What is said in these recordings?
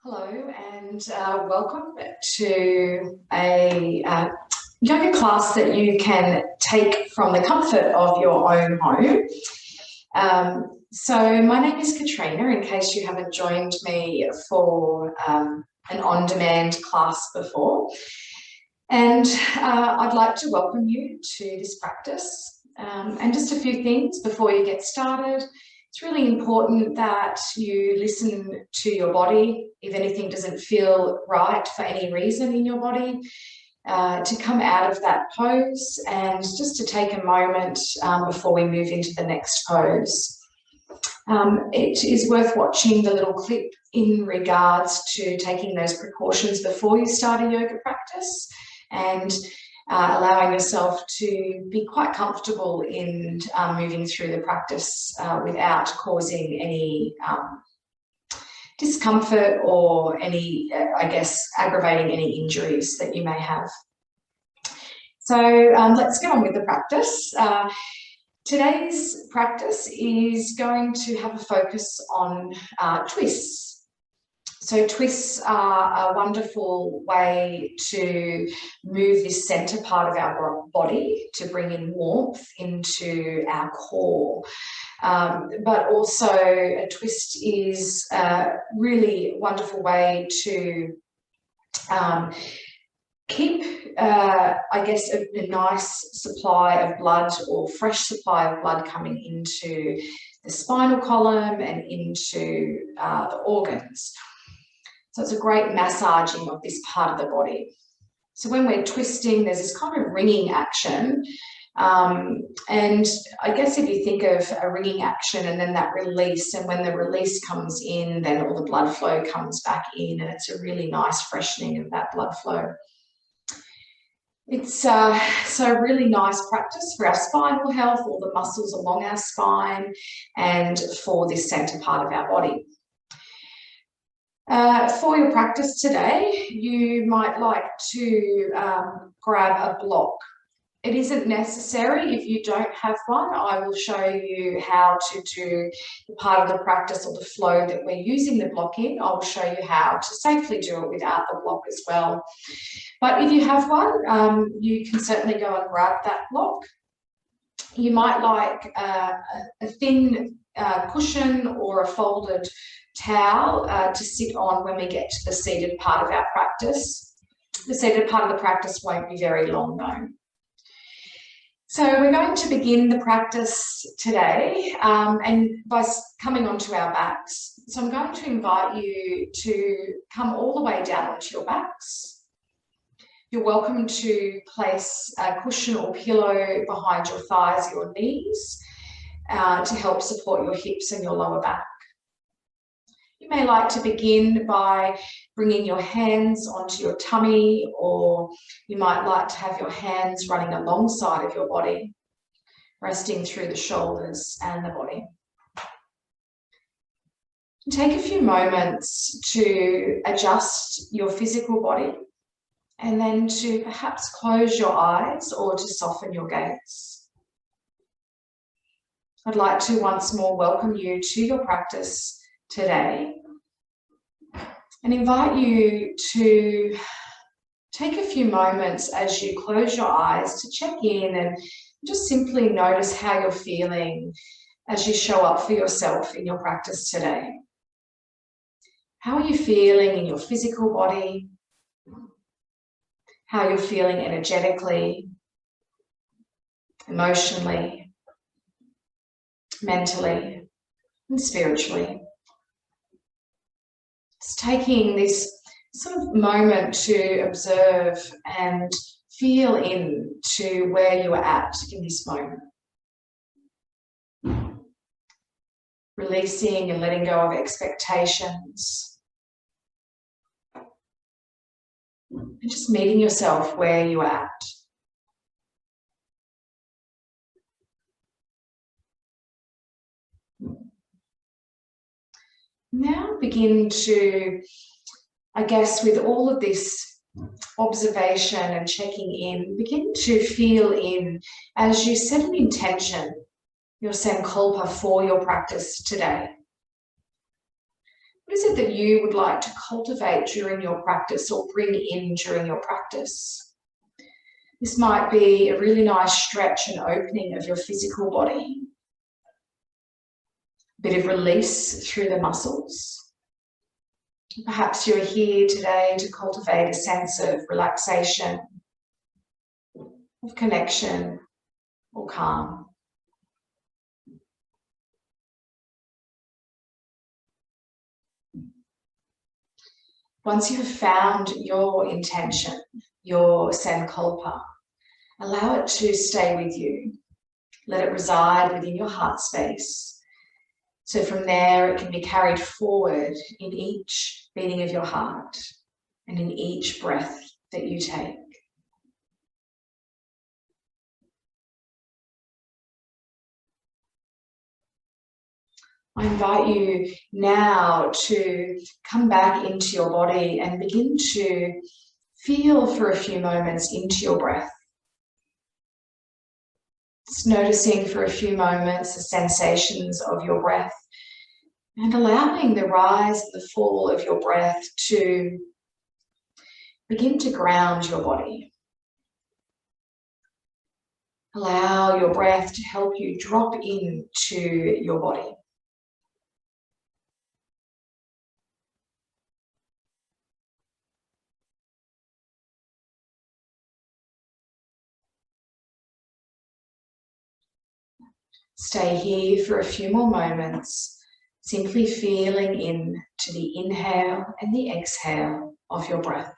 Hello and welcome to a yoga class that you can take from the comfort of your own home. So my name is Katrina, in case you haven't joined me for an on-demand class before. And I'd like to welcome you to this practice. And just a few things before you get started. It's really important that you listen to your body. If anything doesn't feel right for any reason in your body, to come out of that pose and just to take a moment before we move into the next pose. It is worth watching the little clip in regards to taking those precautions before you start a yoga practice and allowing yourself to be quite comfortable in moving through the practice without causing any discomfort or any, aggravating any injuries that you may have. So let's get on with the practice. Today's practice is going to have a focus on twists. So twists are a wonderful way to move this center part of our body to bring in warmth into our core. But also a twist is a really wonderful way to keep, a nice supply of blood or fresh supply of blood coming into the spinal column and into the organs. So it's a great massaging of this part of the body. So when we're twisting, there's this kind of ringing action. And I guess if you think of a ringing action and then that release, and when the release comes in, then all the blood flow comes back in, and it's a really nice freshening of that blood flow. It's so a really nice practice for our spinal health, all the muscles along our spine, and for this center part of our body. For your practice today, you might like to grab a block. It isn't necessary if you don't have one. I will show you how to do the part of the practice or the flow that we're using the block in. I'll show you how to safely do it without the block as well. But if you have one, you can certainly go and grab that block. You might like a thin cushion or a folded towel to sit on when we get to the seated part of our practice. The seated part of the practice won't be very long though. So we're going to begin the practice today and by coming onto our backs. So I'm going to invite you to come all the way down onto your backs. You're welcome to place a cushion or pillow behind your thighs, your knees, to help support your hips and your lower back. You may like to begin by bringing your hands onto your tummy, or you might like to have your hands running alongside of your body, resting through the shoulders and the body. Take a few moments to adjust your physical body and then to perhaps close your eyes or to soften your gaze. I'd like to once more welcome you to your practice today and invite you to take a few moments as you close your eyes to check in and just simply notice how you're feeling as you show up for yourself in your practice today. How are you feeling in your physical body? How you're feeling energetically, emotionally, mentally, and spiritually. It's taking this sort of moment to observe and feel into where you are at in this moment. Releasing and letting go of expectations. And just meeting yourself where you're at. Now begin to, with all of this observation and checking in, begin to feel in as you set an intention, your sankalpa for your practice today. What is it that you would like to cultivate during your practice or bring in during your practice? This might be a really nice stretch and opening of your physical body. A bit of release through the muscles. Perhaps you're here today to cultivate a sense of relaxation, of connection, or calm. Once you have found your intention, your sankalpa, allow it to stay with you. Let it reside within your heart space. So from there, it can be carried forward in each beating of your heart and in each breath that you take. I invite you now to come back into your body and begin to feel for a few moments into your breath. Just noticing for a few moments the sensations of your breath and allowing the rise and the fall of your breath to begin to ground your body. Allow your breath to help you drop into your body. Stay here for a few more moments, simply feeling in to the inhale and the exhale of your breath.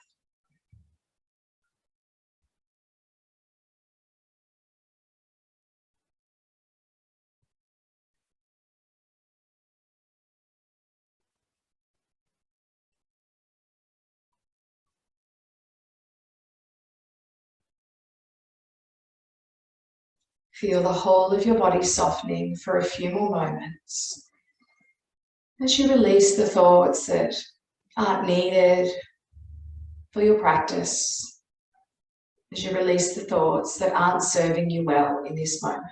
Feel the whole of your body softening for a few more moments as you release the thoughts that aren't needed for your practice, as you release the thoughts that aren't serving you well in this moment.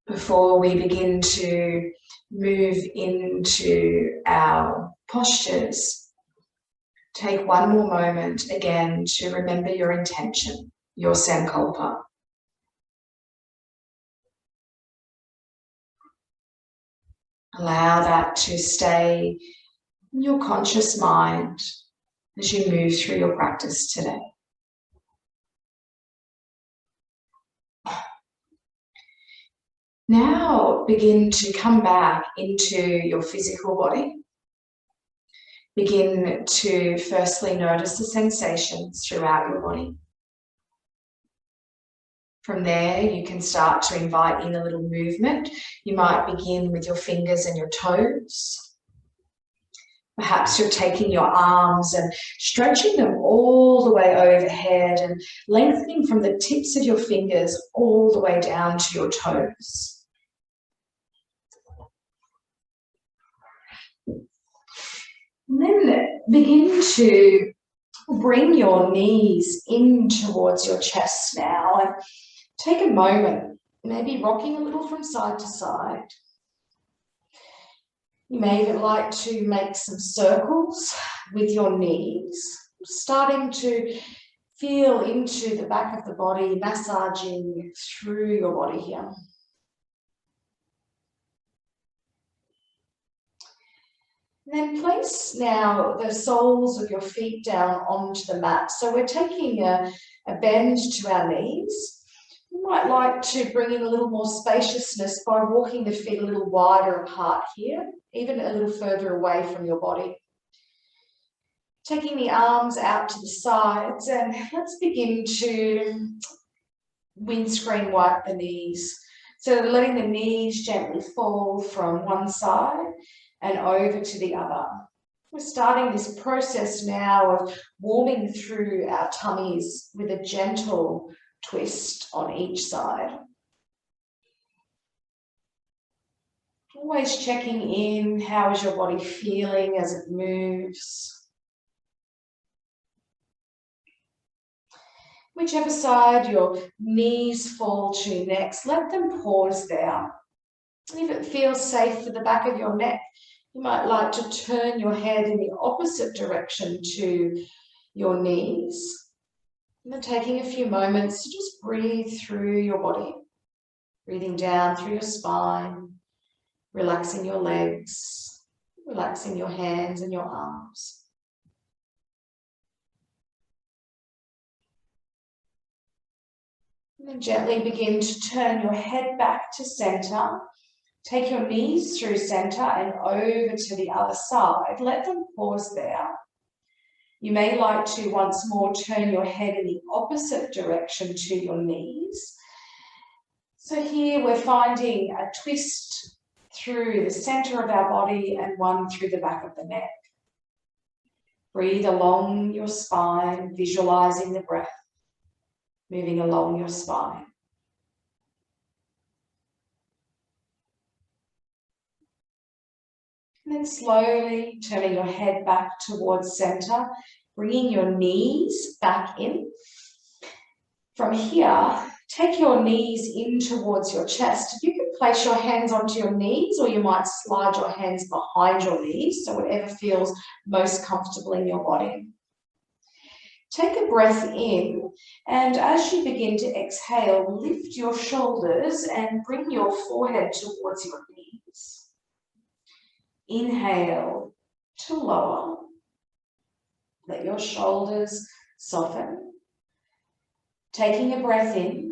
Before we begin to move into our postures, take one more moment again to remember your intention, your sankalpa. Allow that to stay in your conscious mind as you move through your practice today. Now begin to come back into your physical body. Begin to firstly notice the sensations throughout your body. From there, you can start to invite in a little movement. You might begin with your fingers and your toes. Perhaps you're taking your arms and stretching them all the way overhead and lengthening from the tips of your fingers all the way down to your toes. And then begin to bring your knees in towards your chest now and take a moment, maybe rocking a little from side to side. You may even like to make some circles with your knees, starting to feel into the back of the body, massaging through your body here. And then place now the soles of your feet down onto the mat. So we're taking a bend to our knees. You might like to bring in a little more spaciousness by walking the feet a little wider apart here, even a little further away from your body. Taking the arms out to the sides, and let's begin to windscreen wipe the knees. So letting the knees gently fall from one side and over to the other. We're starting this process now of warming through our tummies with a gentle twist on each side. Always checking in, how is your body feeling as it moves? Whichever side your knees fall to next, let them pause there. And if it feels safe for the back of your neck, you might like to turn your head in the opposite direction to your knees. And then taking a few moments to just breathe through your body, breathing down through your spine, relaxing your legs, relaxing your hands and your arms. And then gently begin to turn your head back to center. Take your knees through center and over to the other side. Let them pause there. You may like to once more turn your head in the opposite direction to your knees. So here we're finding a twist through the center of our body and one through the back of the neck. Breathe along your spine, visualizing the breath moving along your spine. And then slowly turning your head back towards center, bringing your knees back in. From here, take your knees in towards your chest. You can place your hands onto your knees, or you might slide your hands behind your knees, so whatever feels most comfortable in your body. Take a breath in, and as you begin to exhale, lift your shoulders and bring your forehead towards your knees. Inhale to lower. Let your shoulders soften. Taking a breath in,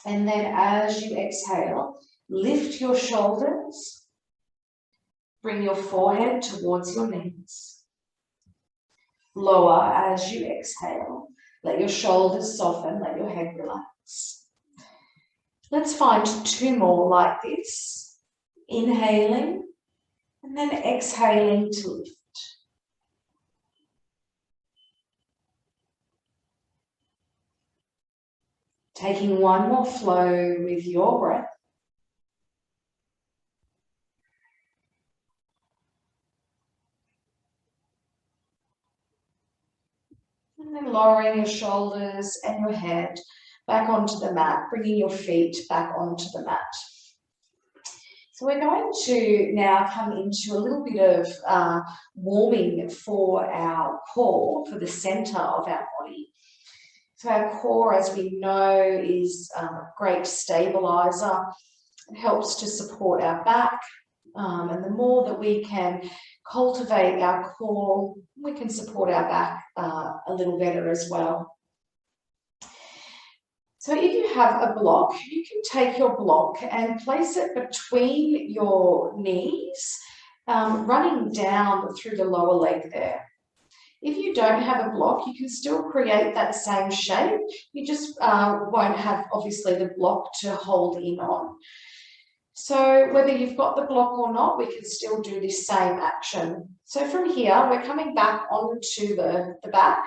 and then as you exhale, lift your shoulders. Bring your forehead towards your knees. Lower as you exhale. Let your shoulders soften, let your head relax. Let's find 2 more like this. Inhaling and then exhaling to lift. Taking 1 more flow with your breath. And then lowering your shoulders and your head back onto the mat, bringing your feet back onto the mat. So we're going to now come into a little bit of warming for our core, for the center of our body. So our core, as we know, is a great stabilizer. It helps to support our back. And the more that we can cultivate our core, we can support our back a little better as well. So if you have a block, you can take your block and place it between your knees, running down through the lower leg there. If you don't have a block, you can still create that same shape. You just won't have, obviously, the block to hold in on. So whether you've got the block or not, we can still do this same action. So from here, we're coming back onto the back,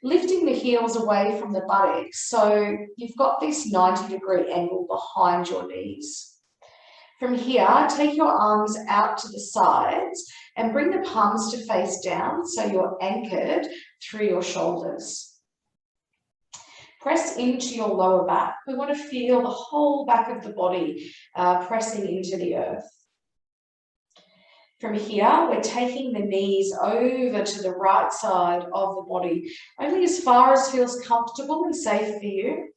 lifting the heels away from the buttocks. So you've got this 90-degree angle behind your knees. From here, take your arms out to the sides and bring the palms to face down so you're anchored through your shoulders. Press into your lower back. We want to feel the whole back of the body pressing into the earth. From here, we're taking the knees over to the right side of the body, only as far as feels comfortable and safe for you.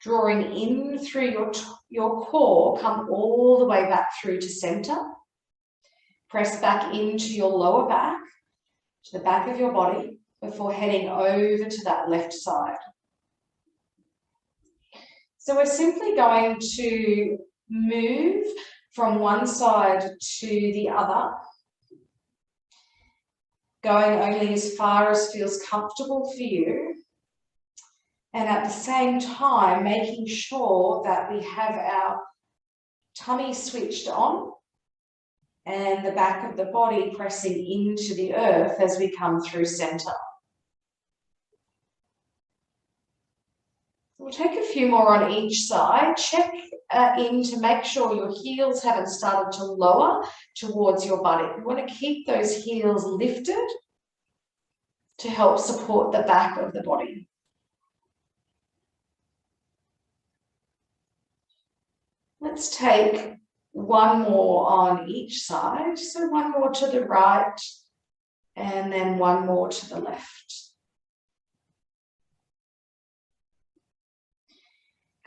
Drawing in through your core, come all the way back through to center. Press back into your lower back, to the back of your body, before heading over to that left side. So we're simply going to move from one side to the other, going only as far as feels comfortable for you, and at the same time making sure that we have our tummy switched on and the back of the body pressing into the earth as we come through center. We'll take a few more on each side. Check in to make sure your heels haven't started to lower towards your buttock. We want to keep those heels lifted to help support the back of the body. Let's take one more on each side. So one more to the right and then one more to the left.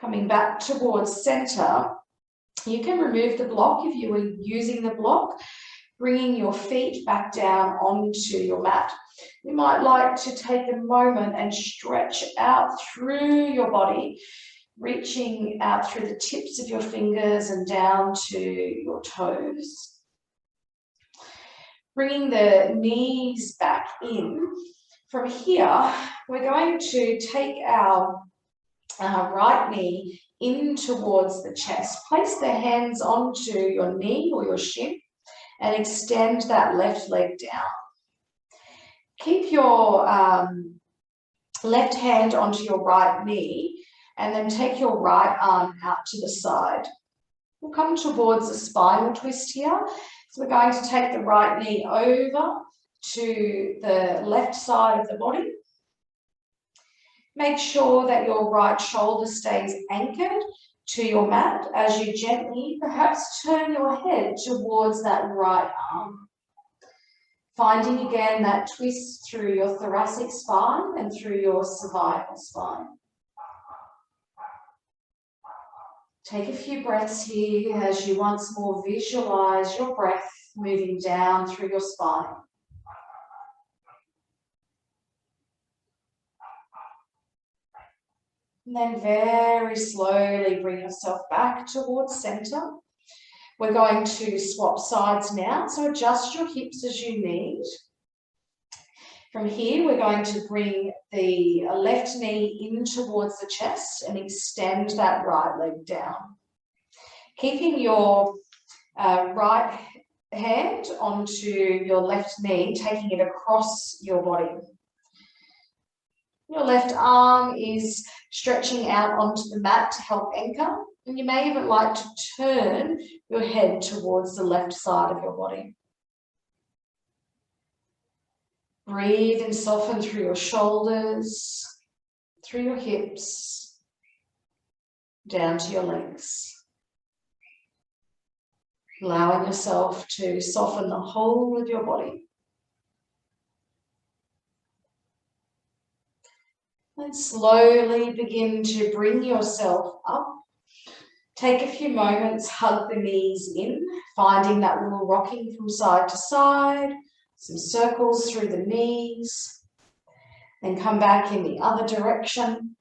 Coming back towards center, you can remove the block if you were using the block, bringing your feet back down onto your mat. You might like to take a moment and stretch out through your body, reaching out through the tips of your fingers and down to your toes. Bringing the knees back in. From here, we're going to take our right knee in towards the chest. Place the hands onto your knee or your shin and extend that left leg down. Keep your left hand onto your right knee and then take your right arm out to the side. We'll come towards a spinal twist here. So we're going to take the right knee over to the left side of the body. Make sure that your right shoulder stays anchored to your mat as you gently perhaps turn your head towards that right arm. Finding again that twist through your thoracic spine and through your cervical spine. Take a few breaths here as you once more visualize your breath moving down through your spine. And then very slowly bring yourself back towards center. We're going to swap sides now, so adjust your hips as you need. From here, we're going to bring the left knee in towards the chest and extend that right leg down. Keeping your right hand onto your left knee, taking it across your body. Your left arm is stretching out onto the mat to help anchor, and you may even like to turn your head towards the left side of your body. Breathe and soften through your shoulders, through your hips, down to your legs. Allowing yourself to soften the whole of your body. And slowly begin to bring yourself up. Take a few moments, hug the knees in, finding that little rocking from side to side. Some circles through the knees, then come back in the other direction.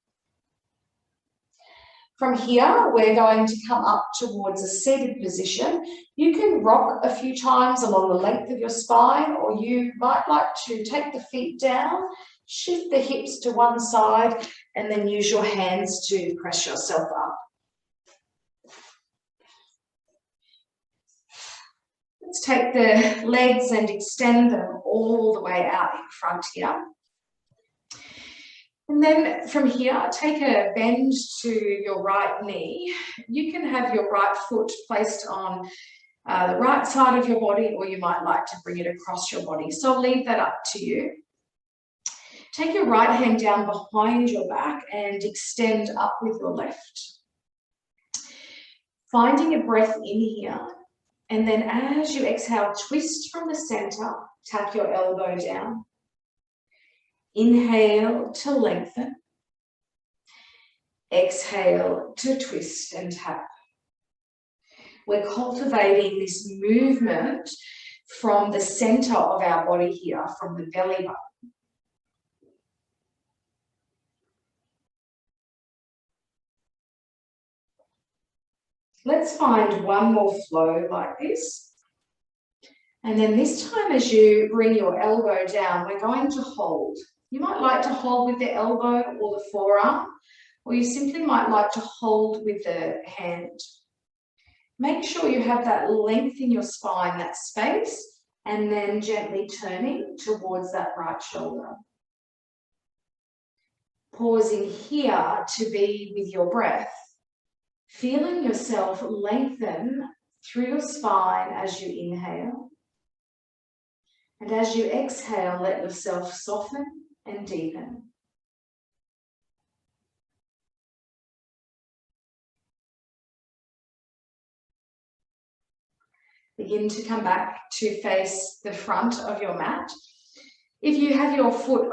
From here, we're going to come up towards a seated position. You can rock a few times along the length of your spine, or you might like to take the feet down, shift the hips to one side, and then use your hands to press yourself up. Let's take the legs and extend them all the way out in front here. And then from here, take a bend to your right knee. You can have your right foot placed on the right side of your body, or you might like to bring it across your body. So I'll leave that up to you. Take your right hand down behind your back and extend up with your left. Finding a breath in here. And then as you exhale, twist from the center, tap your elbow down. Inhale to lengthen. Exhale to twist and tap. We're cultivating this movement from the center of our body here, from the belly button. Let's find one more flow like this. And then this time as you bring your elbow down, we're going to hold. You might like to hold with the elbow or the forearm, or you simply might like to hold with the hand. Make sure you have that length in your spine, that space, and then gently turning towards that right shoulder. Pausing here to be with your breath. Feeling yourself lengthen through your spine as you inhale. And as you exhale, let yourself soften and deepen. Begin to come back to face the front of your mat. If you have your foot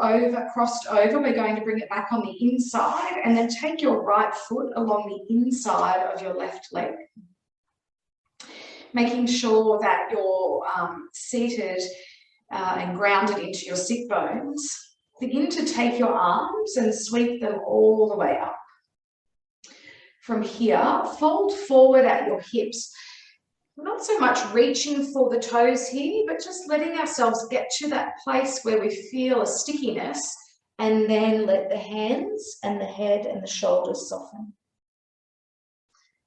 crossed over, we're going to bring it back on the inside and then take your right foot along the inside of your left leg. Making sure that you're seated and grounded into your sit bones. Begin to take your arms and sweep them all the way up. From here, fold forward at your hips. Not so much reaching for the toes here, but just letting ourselves get to that place where we feel a stickiness, and then let the hands and the head and the shoulders soften.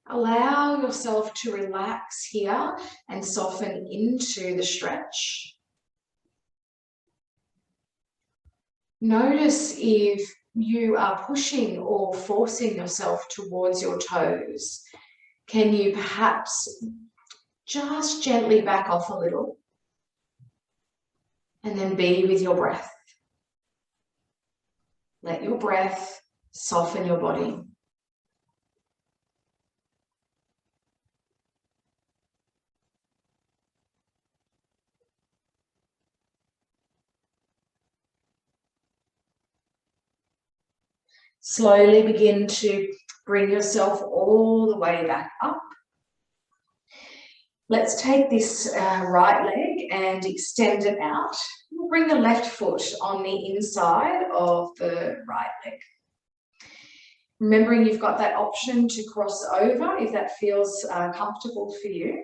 Allow yourself to relax here and soften into the stretch. Notice if you are pushing or forcing yourself towards your toes. Can you perhaps just gently back off a little and then be with your breath? Let your breath soften your body. Slowly begin to bring yourself all the way back up. Let's take this right leg and extend it out. We'll bring the left foot on the inside of the right leg. Remembering you've got that option to cross over if that feels comfortable for you.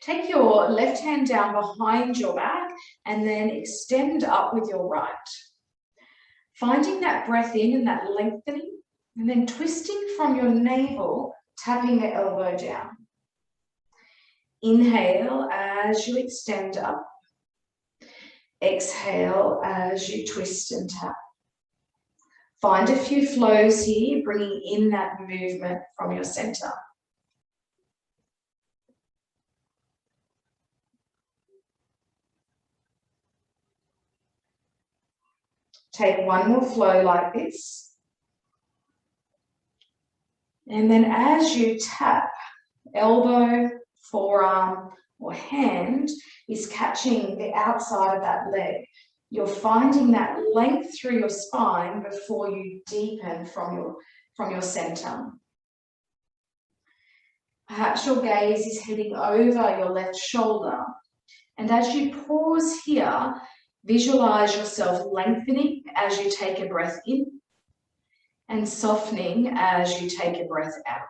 Take your left hand down behind your back and then extend up with your right. Finding that breath in and that lengthening, and then twisting from your navel, tapping the elbow down. Inhale as you extend up. Exhale as you twist and tap. Find a few flows here, bringing in that movement from your center. Take one more flow like this. And then as you tap, elbow, forearm, or hand is catching the outside of that leg. You're finding that length through your spine before you deepen from your center. Perhaps your gaze is heading over your left shoulder. And as you pause here, visualize yourself lengthening as you take a breath in and softening as you take a breath out.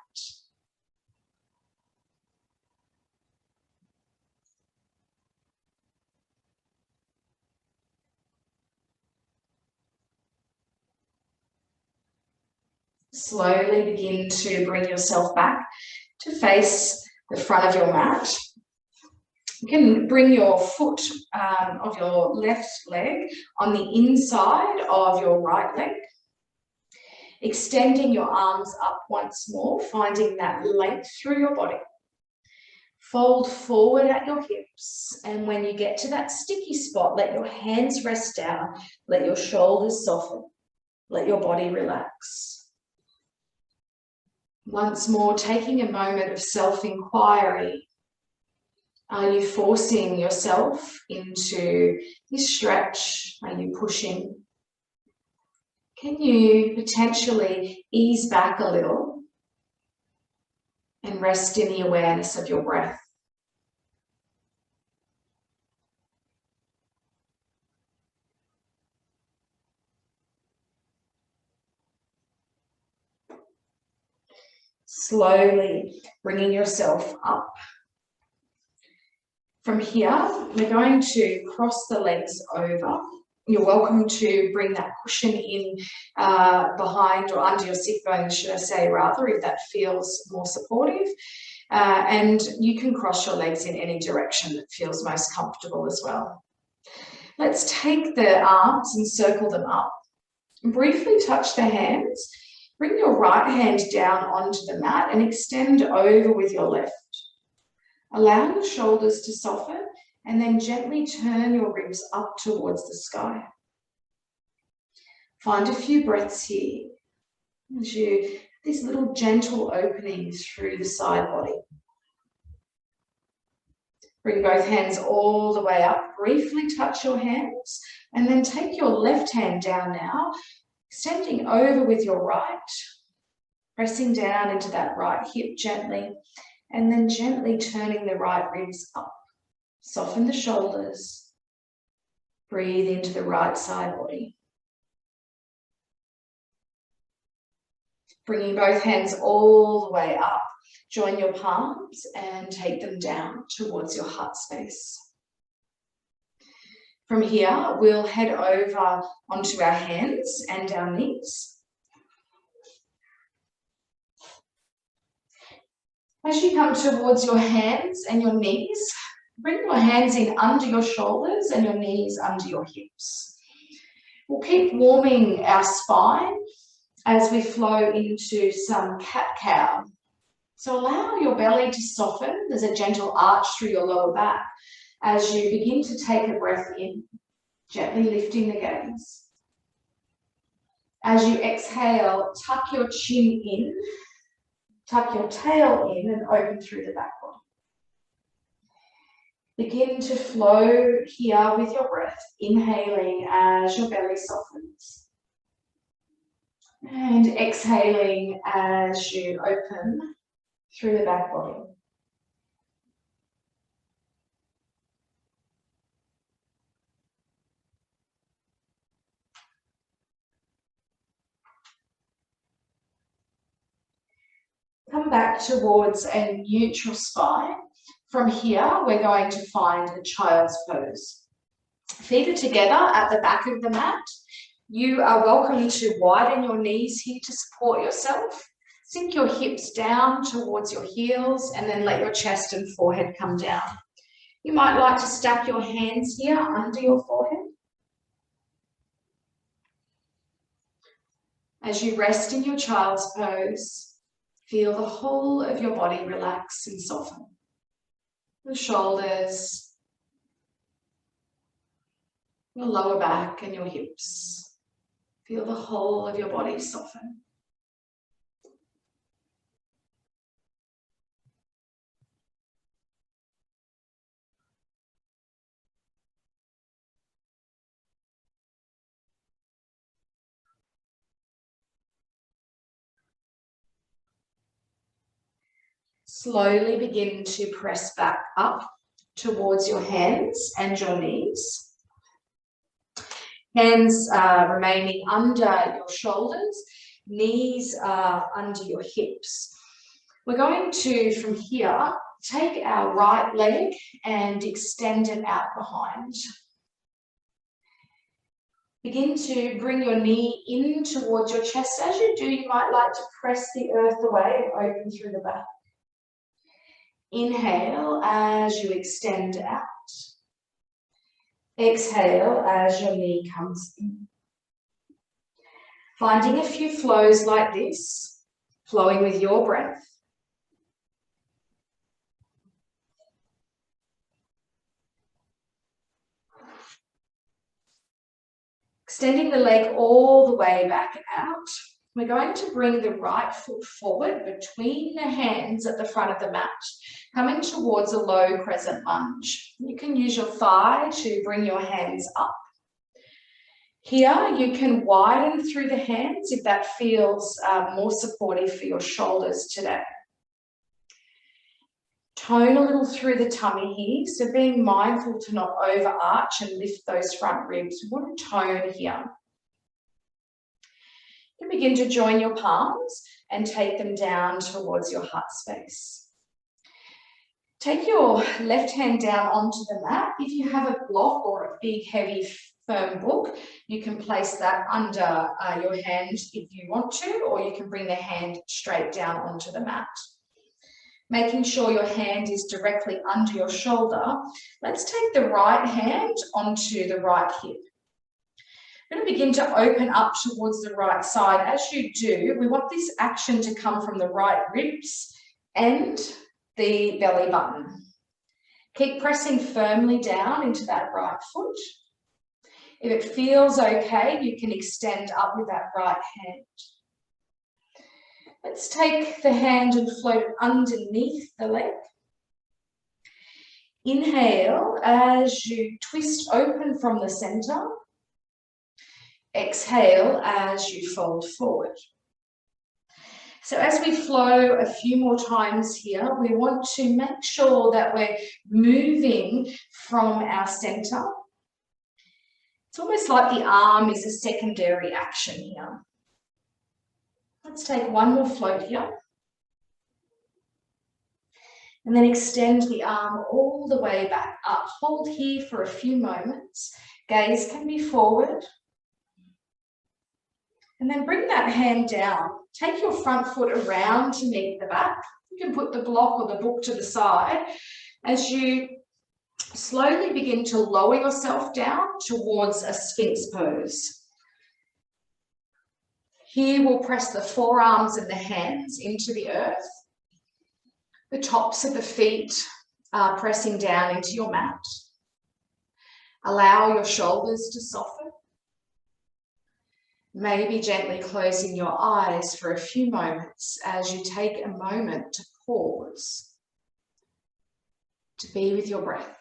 Slowly begin to bring yourself back to face the front of your mat. You can bring your foot of your left leg on the inside of your right leg. Extending your arms up once more, finding that length through your body. Fold forward at your hips, and when you get to that sticky spot, let your hands rest down, let your shoulders soften, let your body relax. Once more, taking a moment of self-inquiry. Are you forcing yourself into this stretch? Are you pushing? Can you potentially ease back a little and rest in the awareness of your breath? Slowly bringing yourself up. From here, we're going to cross the legs over. You're welcome to bring that cushion in behind or under your sit bones, should I say, rather, if that feels more supportive. And you can cross your legs in any direction that feels most comfortable as well. Let's take the arms and circle them up. Briefly touch the hands. Bring your right hand down onto the mat and extend over with your left. Allow your shoulders to soften and then gently turn your ribs up towards the sky. Find a few breaths here as you these little gentle openings through the side body. Bring both hands all the way up. Briefly touch your hands and then take your left hand down now, extending over with your right, pressing down into that right hip gently, and then gently turning the right ribs up. Soften the shoulders. Breathe into the right side body. Bringing both hands all the way up. Join your palms and take them down towards your heart space. From here, we'll head over onto our hands and our knees. As you come towards your hands and your knees, bring your hands in under your shoulders and your knees under your hips. We'll keep warming our spine as we flow into some cat-cow. So allow your belly to soften. There's a gentle arch through your lower back as you begin to take a breath in, gently lifting the gaze. As you exhale, tuck your chin in, tuck your tail in and open through the back body. Begin to flow here with your breath, inhaling as your belly softens. And exhaling as you open through the back body. Come back towards a neutral spine. From here, we're going to find a child's pose. Feet are together at the back of the mat. You are welcome to widen your knees here to support yourself. Sink your hips down towards your heels and then let your chest and forehead come down. You might like to stack your hands here under your forehead. As you rest in your child's pose, feel the whole of your body relax and soften. Your shoulders, your lower back and your hips. Feel the whole of your body soften. Slowly begin to press back up towards your hands and your knees. Hands are remaining under your shoulders, knees are under your hips. We're going to, from here, take our right leg and extend it out behind. Begin to bring your knee in towards your chest. As you do, you might like to press the earth away and open through the back. Inhale as you extend out. Exhale as your knee comes in. Finding a few flows like this, flowing with your breath. Extending the leg all the way back out. We're going to bring the right foot forward between the hands at the front of the mat, coming towards a low crescent lunge. You can use your thigh to bring your hands up. Here, you can widen through the hands if that feels more supportive for your shoulders today. Tone a little through the tummy here, so being mindful to not overarch and lift those front ribs. We want to tone here. You begin to join your palms and take them down towards your heart space. Take your left hand down onto the mat. If you have a block or a big, heavy, firm book, you can place that under your hand if you want to, or you can bring the hand straight down onto the mat. Making sure your hand is directly under your shoulder, let's take the right hand onto the right hip. We're going to begin to open up towards the right side. As you do, we want this action to come from the right ribs and the belly button. Keep pressing firmly down into that right foot. If it feels okay, you can extend up with that right hand. Let's take the hand and float it underneath the leg. Inhale as you twist open from the center. Exhale as you fold forward. So as we flow a few more times here, we want to make sure that we're moving from our center. It's almost like the arm is a secondary action here. Let's take one more float here. And then extend the arm all the way back up. Hold here for a few moments. Gaze can be forward. And then bring that hand down. Take your front foot around to meet the back. You can put the block or the book to the side as you slowly begin to lower yourself down towards a Sphinx pose. Here we'll press the forearms and the hands into the earth. The tops of the feet are pressing down into your mat. Allow your shoulders to soften. Maybe gently closing your eyes for a few moments as you take a moment to pause, to be with your breath.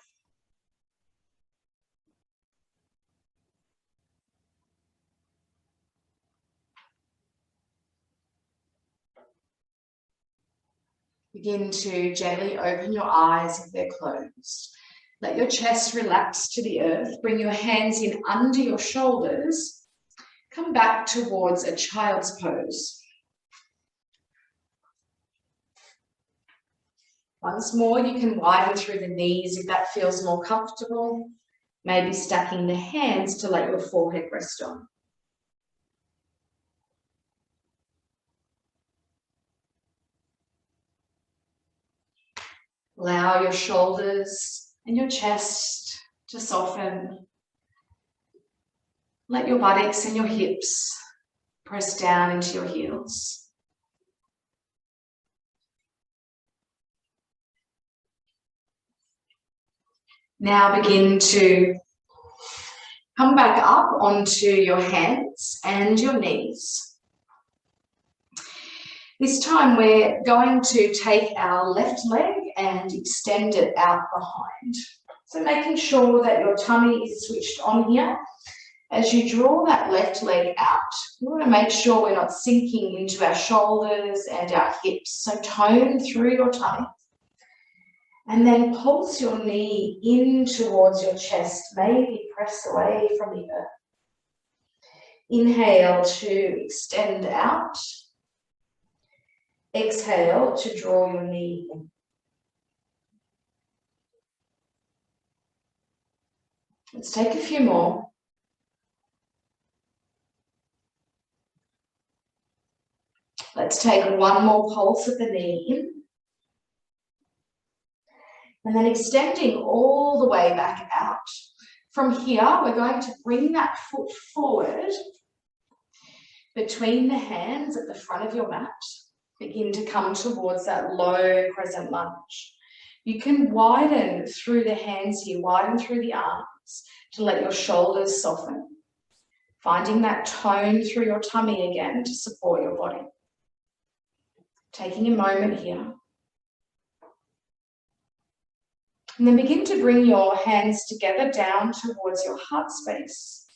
Begin to gently open your eyes if they're closed. Let your chest relax to the earth. Bring your hands in under your shoulders. Come back towards a child's pose. Once more, you can widen through the knees if that feels more comfortable. Maybe stacking the hands to let your forehead rest on. Allow your shoulders and your chest to soften. Let your buttocks and your hips press down into your heels. Now begin to come back up onto your hands and your knees. This time we're going to take our left leg and extend it out behind. So making sure that your tummy is switched on here. As you draw that left leg out, we want to make sure we're not sinking into our shoulders and our hips. So tone through your tummy. And then pulse your knee in towards your chest, maybe press away from the earth. Inhale to extend out. Exhale to draw your knee in. Let's take a few more. Let's take one more pulse of the knee in. And then extending all the way back out. From here, we're going to bring that foot forward between the hands at the front of your mat. Begin to come towards that low crescent lunge. You can widen through the hands here, widen through the arms to let your shoulders soften. Finding that tone through your tummy again to support your body. Taking a moment here. And then begin to bring your hands together down towards your heart space.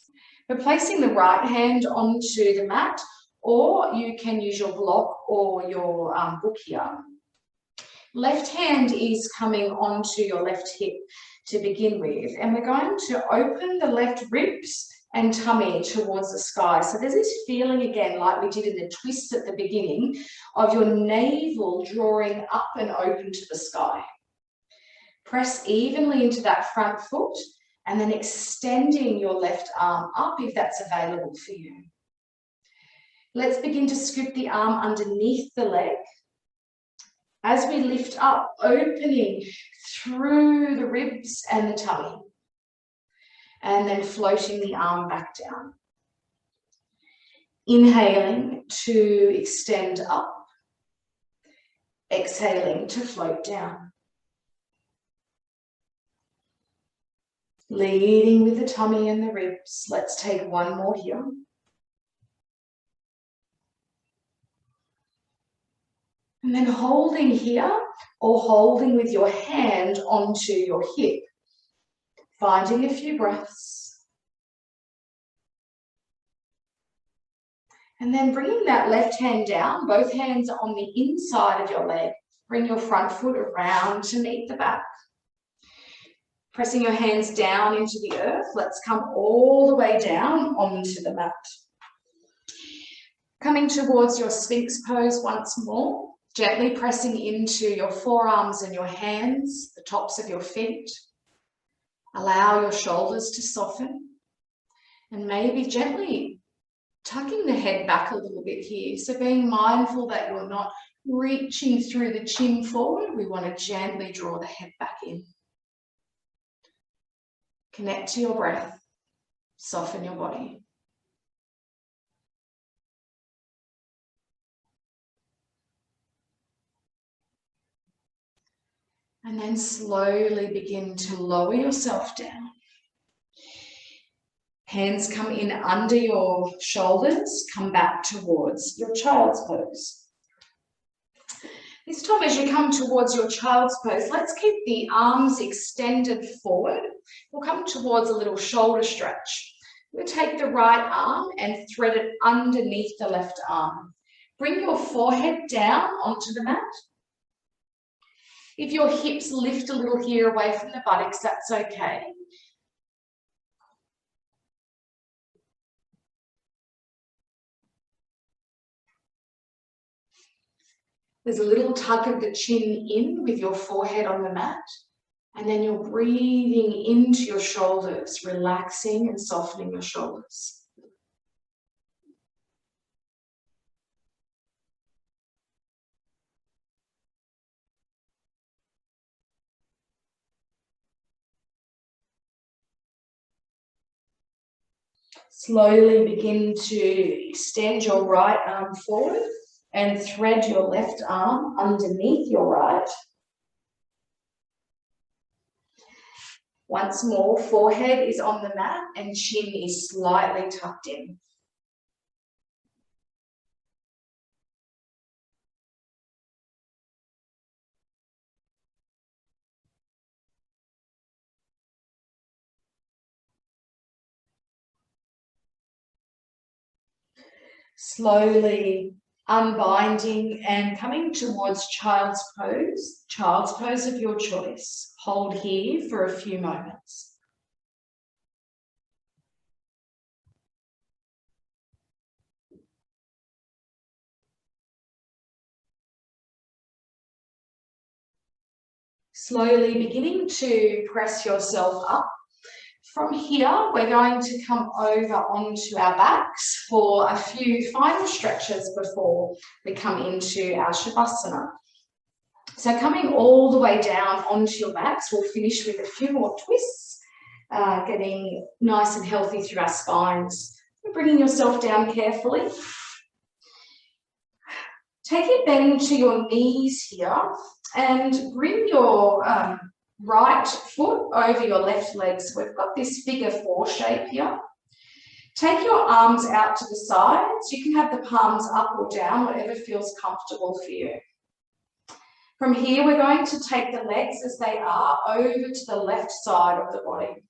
We're placing the right hand onto the mat, or you can use your block or your book here. Left hand is coming onto your left hip to begin with, and we're going to open the left ribs and tummy towards the sky. So there's this feeling again, like we did in the twist at the beginning, of your navel drawing up and open to the sky. Press evenly into that front foot and then extending your left arm up if that's available for you. Let's begin to scoop the arm underneath the leg. As we lift up, opening through the ribs and the tummy. And then floating the arm back down. Inhaling to extend up. Exhaling to float down. Leading with the tummy and the ribs. Let's take one more here. And then holding here or holding with your hand onto your hip. Finding a few breaths. And then bringing that left hand down, both hands on the inside of your leg. Bring your front foot around to meet the back. Pressing your hands down into the earth. Let's come all the way down onto the mat. Coming towards your Sphinx pose once more. Gently pressing into your forearms and your hands, the tops of your feet. Allow your shoulders to soften. And maybe gently tucking the head back a little bit here. So being mindful that you're not reaching through the chin forward. We want to gently draw the head back in. Connect to your breath. Soften your body. And then slowly begin to lower yourself down. Hands come in under your shoulders, come back towards your child's pose. This time as you come towards your child's pose, let's keep the arms extended forward. We'll come towards a little shoulder stretch. We'll take the right arm and thread it underneath the left arm. Bring your forehead down onto the mat. If your hips lift a little here away from the buttocks, that's okay. There's a little tuck of the chin in with your forehead on the mat, and then you're breathing into your shoulders, relaxing and softening your shoulders. Slowly begin to extend your right arm forward and thread your left arm underneath your right. Once more, forehead is on the mat and chin is slightly tucked in. Slowly unbinding and coming towards child's pose of your choice. Hold here for a few moments. Slowly beginning to press yourself up. From here, we're going to come over onto our backs for a few final stretches before we come into our Shavasana. So coming all the way down onto your backs, we'll finish with a few more twists, getting nice and healthy through our spines. Bringing yourself down carefully. Take it then to your knees here and bring your right foot over your left leg. So we've got this figure 4 shape here. Take your arms out to the sides. You can have the palms up or down, whatever feels comfortable for you. From here, we're going to take the legs as they are over to the left side of the body.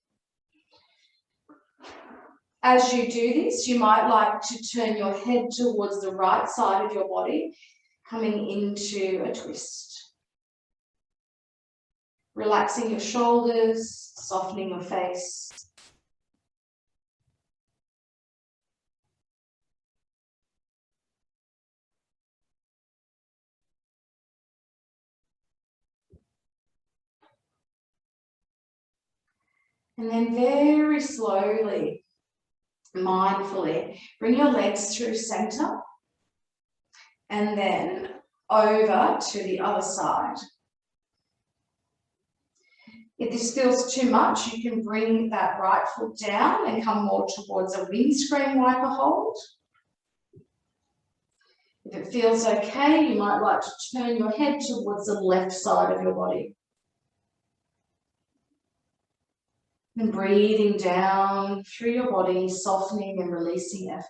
As you do this, you might like to turn your head towards the right side of your body, coming into a twist. Relaxing your shoulders, softening your face. And then very slowly, mindfully, bring your legs through center and then over to the other side. If this feels too much, you can bring that right foot down and come more towards a windscreen wiper hold. If it feels okay, you might like to turn your head towards the left side of your body. And breathing down through your body, softening and releasing effort.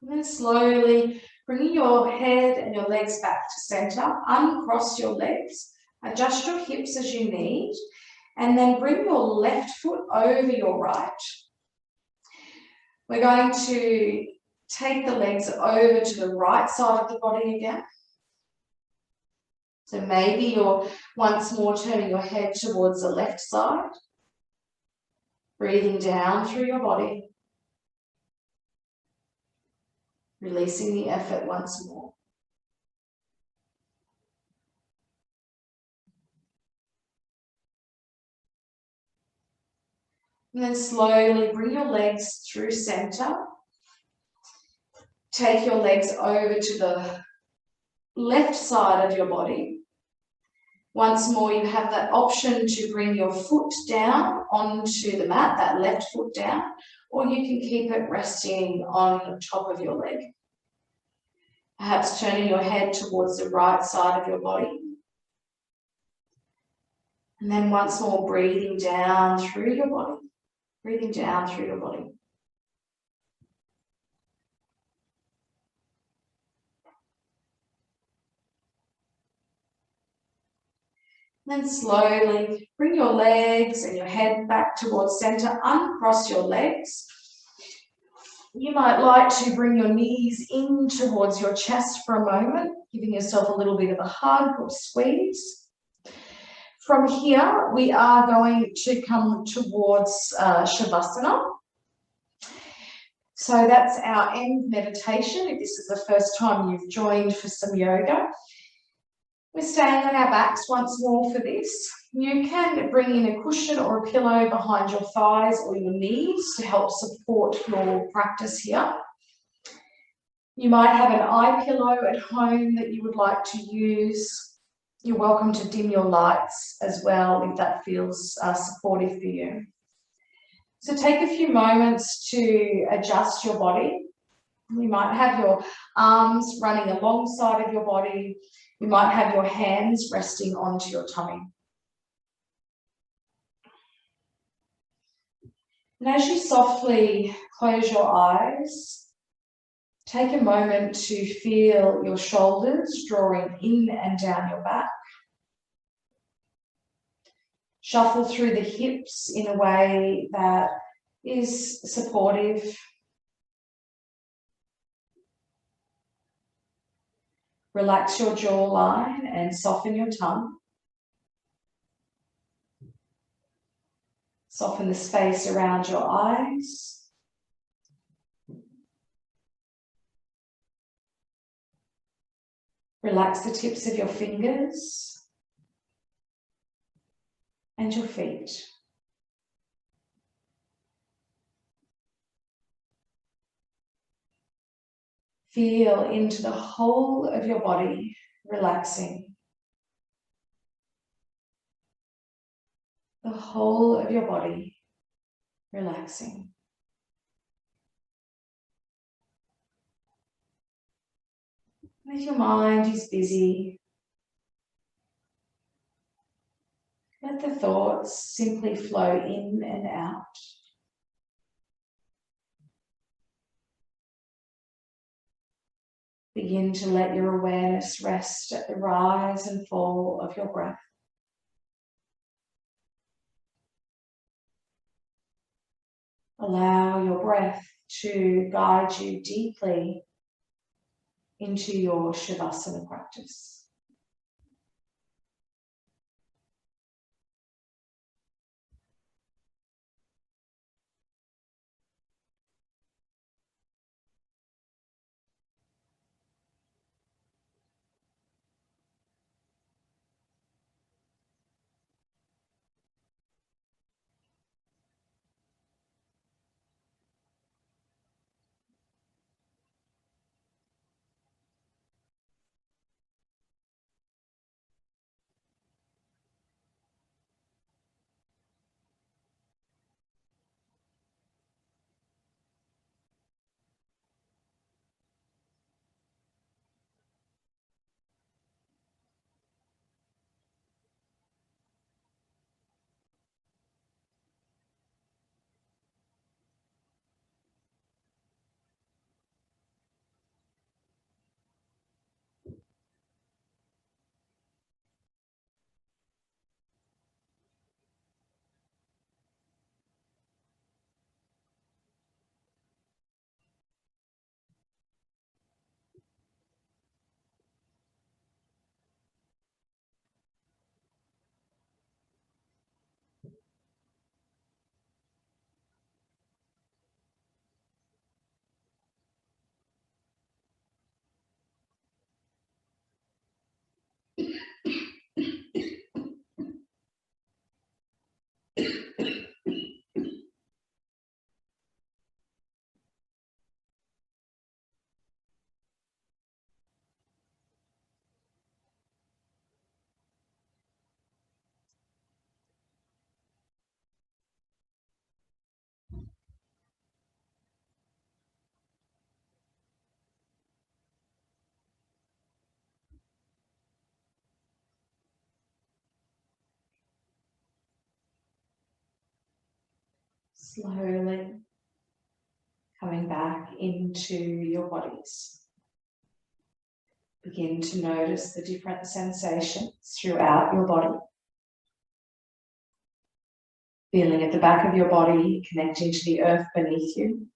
And then slowly bringing your head and your legs back to center, uncross your legs, adjust your hips as you need, and then bring your left foot over your right. We're going to take the legs over to the right side of the body again. So maybe you're once more turning your head towards the left side, breathing down through your body, releasing the effort once more. And then slowly bring your legs through center. Take your legs over to the left side of your body. Once more, you have that option to bring your foot down onto the mat, that left foot down, or you can keep it resting on top of your leg. Perhaps turning your head towards the right side of your body. And then once more, breathing down through your body, breathing down through your body. Then slowly bring your legs and your head back towards center, uncross your legs. You might like to bring your knees in towards your chest for a moment, giving yourself a little bit of a hug or squeeze. From here, we are going to come towards Shavasana. So that's our end meditation. If this is the first time you've joined for some yoga, we're staying on our backs once more for this. You can bring in a cushion or a pillow behind your thighs or your knees to help support your practice here. You might have an eye pillow at home that you would like to use. You're welcome to dim your lights as well if that feels supportive for you. So take a few moments to adjust your body. You might have your arms running alongside of your body. You might have your hands resting onto your tummy. And as you softly close your eyes, take a moment to feel your shoulders drawing in and down your back. Shuffle through the hips in a way that is supportive. Relax your jawline and soften your tongue. Soften the space around your eyes. Relax the tips of your fingers and your feet. Feel into the whole of your body relaxing. The whole of your body relaxing. If your mind is busy, let the thoughts simply flow in and out. Begin to let your awareness rest at the rise and fall of your breath. Allow your breath to guide you deeply into your Shavasana practice. Slowly coming back into your bodies. Begin to notice the different sensations throughout your body. Feeling at the back of your body, connecting to the earth beneath you.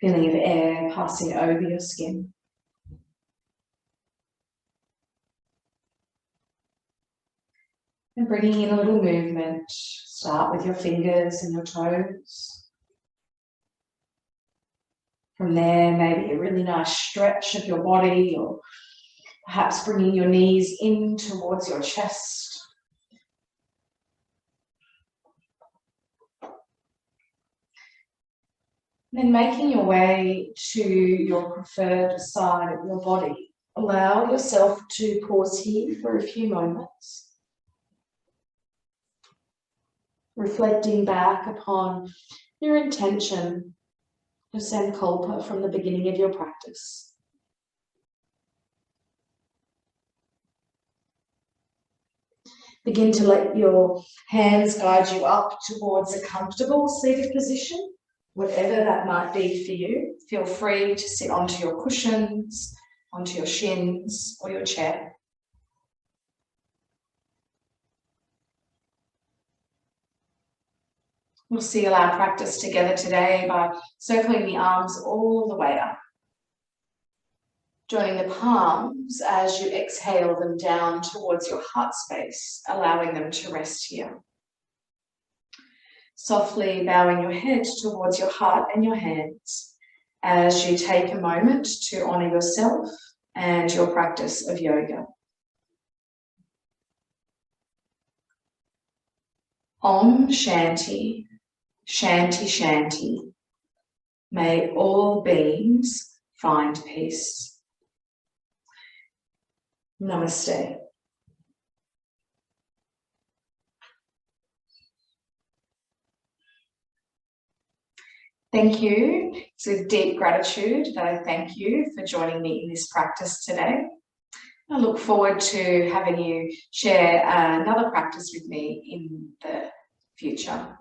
Feeling of air passing over your skin. And bringing in a little movement. Start with your fingers and your toes. From there, maybe a really nice stretch of your body, or perhaps bringing your knees in towards your chest. Then making your way to your preferred side of your body. Allow yourself to pause here for a few moments. Reflecting back upon your intention, your sankalpa from the beginning of your practice. Begin to let your hands guide you up towards a comfortable seated position, whatever that might be for you. Feel free to sit onto your cushions, onto your shins, or your chair. We'll seal our practice together today by circling the arms all the way up. Joining the palms as you exhale them down towards your heart space, allowing them to rest here. Softly bowing your head towards your heart and your hands as you take a moment to honour yourself and your practice of yoga. Om Shanti, Shanti Shanti. May all beings find peace. Namaste. Thank you. It's with deep gratitude that I thank you for joining me in this practice today. I look forward to having you share another practice with me in the future.